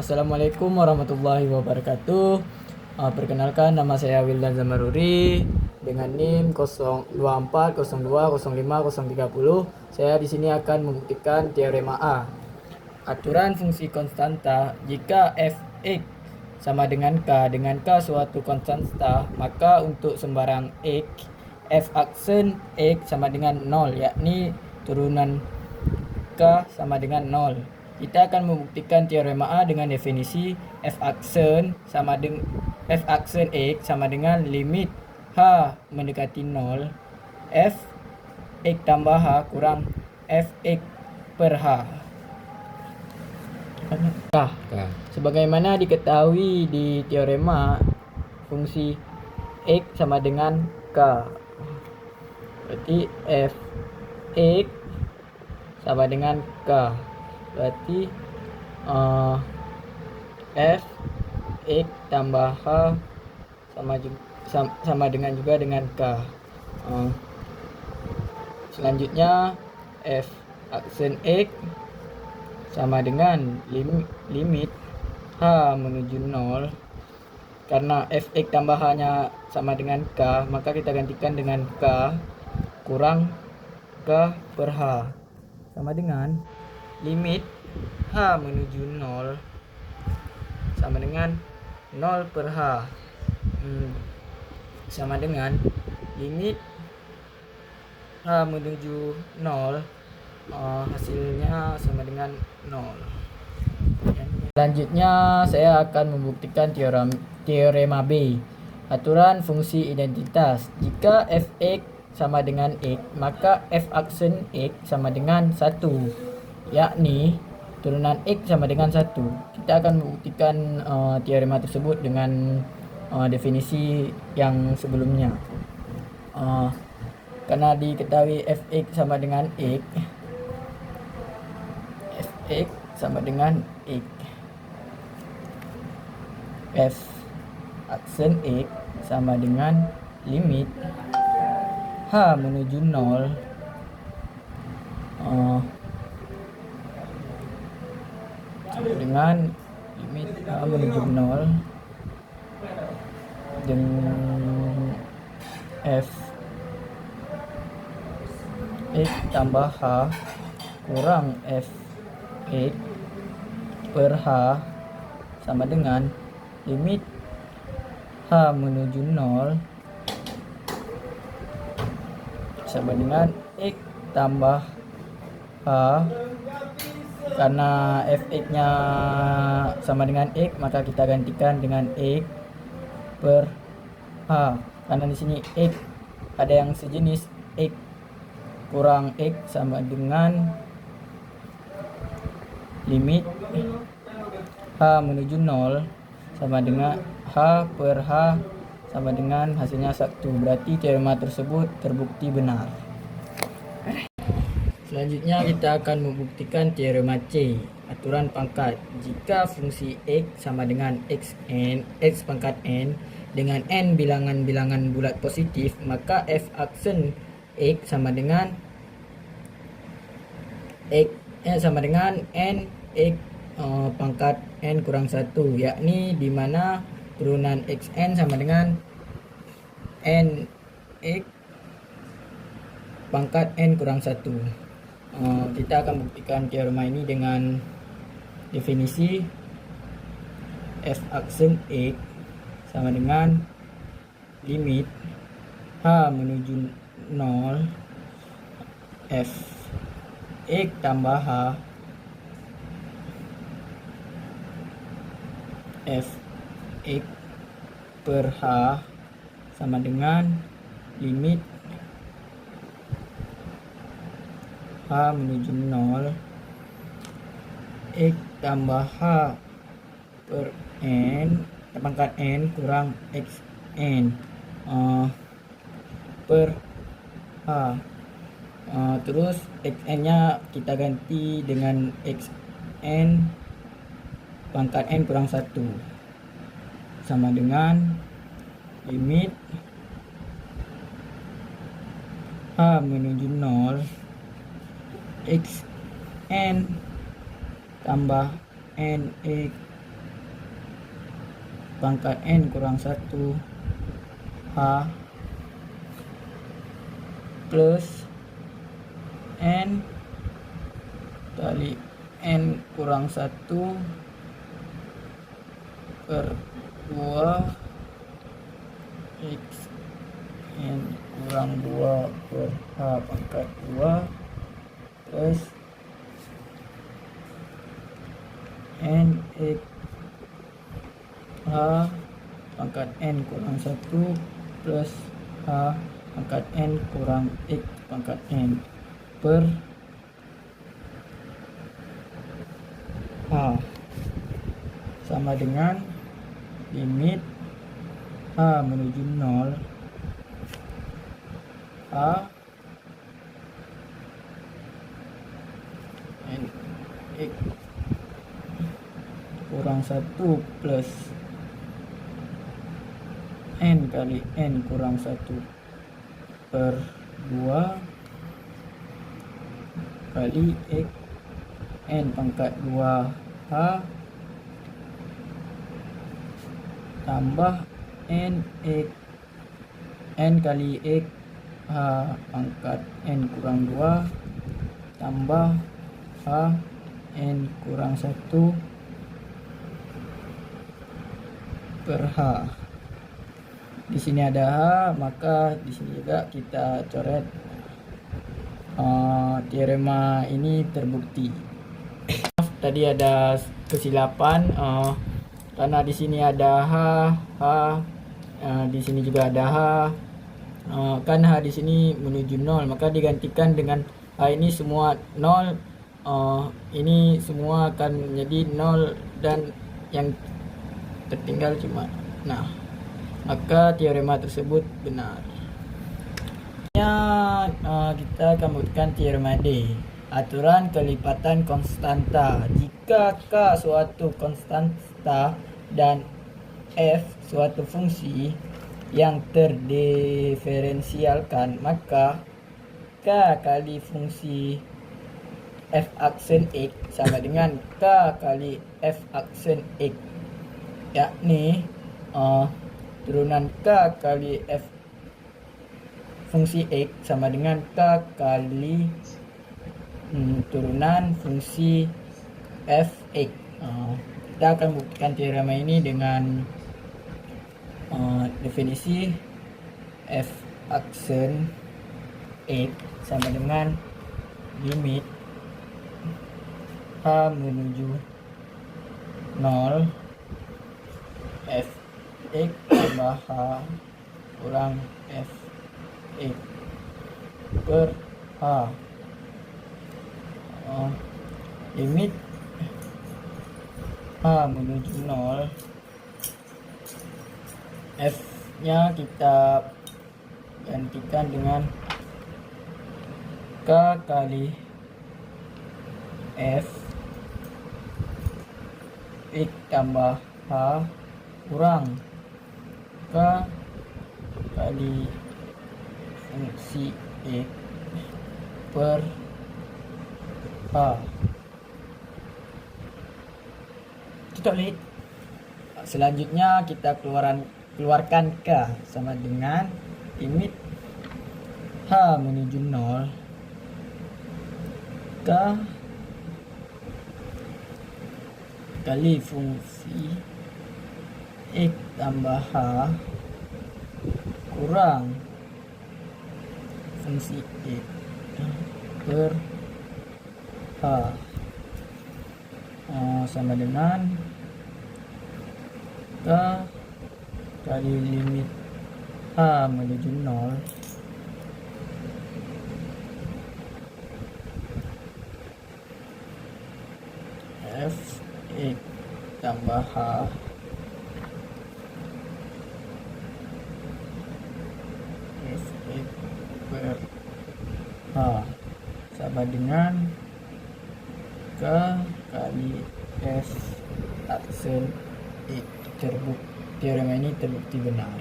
Assalamualaikum warahmatullahi wabarakatuh. Perkenalkan, nama saya Wildan Zamaruri dengan NIM 024020530. Saya di sini akan membuktikan teorema A. Aturan fungsi konstanta jika f(x) sama dengan k suatu konstanta, maka untuk sembarang x f aksen x sama dengan 0, yakni turunan k sama dengan 0. Kita akan membuktikan teorema A dengan definisi f aksen x sama dengan limit h mendekati 0 f x tambah h kurang f x per h. Sebagaimana diketahui di teorema, fungsi x sama dengan k. Berarti f x sama dengan k. Berarti f x tambah h sama dengan juga dengan k. Selanjutnya f aksen x sama dengan limit h menuju 0. Karena f x tambah h nya sama dengan k, maka kita gantikan dengan k kurang k per h sama dengan limit h menuju 0 sama dengan 0 per h sama dengan limit h menuju 0, hasilnya sama dengan 0. Selanjutnya saya akan membuktikan teorema B. Aturan fungsi identitas. Jika f(x) sama dengan x, maka f aksen x sama dengan 1, yakni turunan x sama dengan 1. Kita akan membuktikan teorema tersebut dengan definisi yang sebelumnya. Karena diketahui fx sama dengan x, fx sama dengan x, f aksen x sama dengan limit h menuju 0 dengan limit h menuju 0 dengan f x tambah h kurang f x per h sama dengan limit h menuju 0 sama dengan x tambah h. Karena fx nya sama dengan x, maka kita gantikan dengan x per h. Karena di sini x ada yang sejenis, x kurang x sama dengan limit h menuju 0 sama dengan h per h sama dengan hasilnya 1. Berarti teorema tersebut terbukti benar. Selanjutnya kita akan membuktikan teorema C. Aturan pangkat. Jika fungsi x sama dengan x pangkat n dengan n bilangan-bilangan bulat positif, maka f aksen x sama dengan n x pangkat n kurang 1, yakni dimana turunan xn sama dengan n x pangkat n kurang 1. Kita akan buktikan teorema ini dengan definisi f aksen x sama dengan limit h menuju 0 f x tambah h f x per h sama dengan limit h menuju 0 x tambah h per n pangkat n kurang xn per h. Terus xn nya kita ganti dengan xn pangkat n kurang 1 sama dengan limit h menuju 0 xn tambah N pangkat N kurang 1 H plus N kali N kurang 1 per 2 X N kurang 2 per H pangkat 2 plus N X H pangkat N kurang 1 plus H pangkat N kurang X pangkat N per H sama dengan limit H menuju 0 H N X kurang 1 plus N kali N kurang 1 per 2 kali X N pangkat 2 H tambah N X N kali X H pangkat N kurang 2 tambah H N kurang 1 per H. Di sini ada H, maka di sini juga kita coret teorema ini terbukti. Tadi ada kesilapan karena di sini ada H, di sini juga ada H. Kan H di sini menuju 0, maka digantikan dengan H ini semua 0. Ini semua akan menjadi 0 dan yang tertinggal cuma maka teorema tersebut benar. Kita akan buktikan teorema D, aturan kelipatan konstanta. Jika K suatu konstanta dan F suatu fungsi yang terdiferensialkan, maka K kali fungsi f aksen X sama dengan K kali f aksen X, yakni turunan K kali f fungsi X sama dengan K kali turunan fungsi fx. Kita akan buktikan teorema ini dengan definisi f aksen X sama dengan limit H menuju 0 f X tambah H kurang f X per H. Limit H menuju 0, F nya kita gantikan dengan K kali F X tambah H kurang K kali fungsi X per H. Kita lihat selanjutnya, kita keluarkan K sama dengan limit H menuju 0 K kali fungsi X tambah H kurang fungsi X per H sama dengan K kali limit H menuju 0 F X tambah H F X per H sama dengan K kali F aksen X. Teorema ini terbukti benar.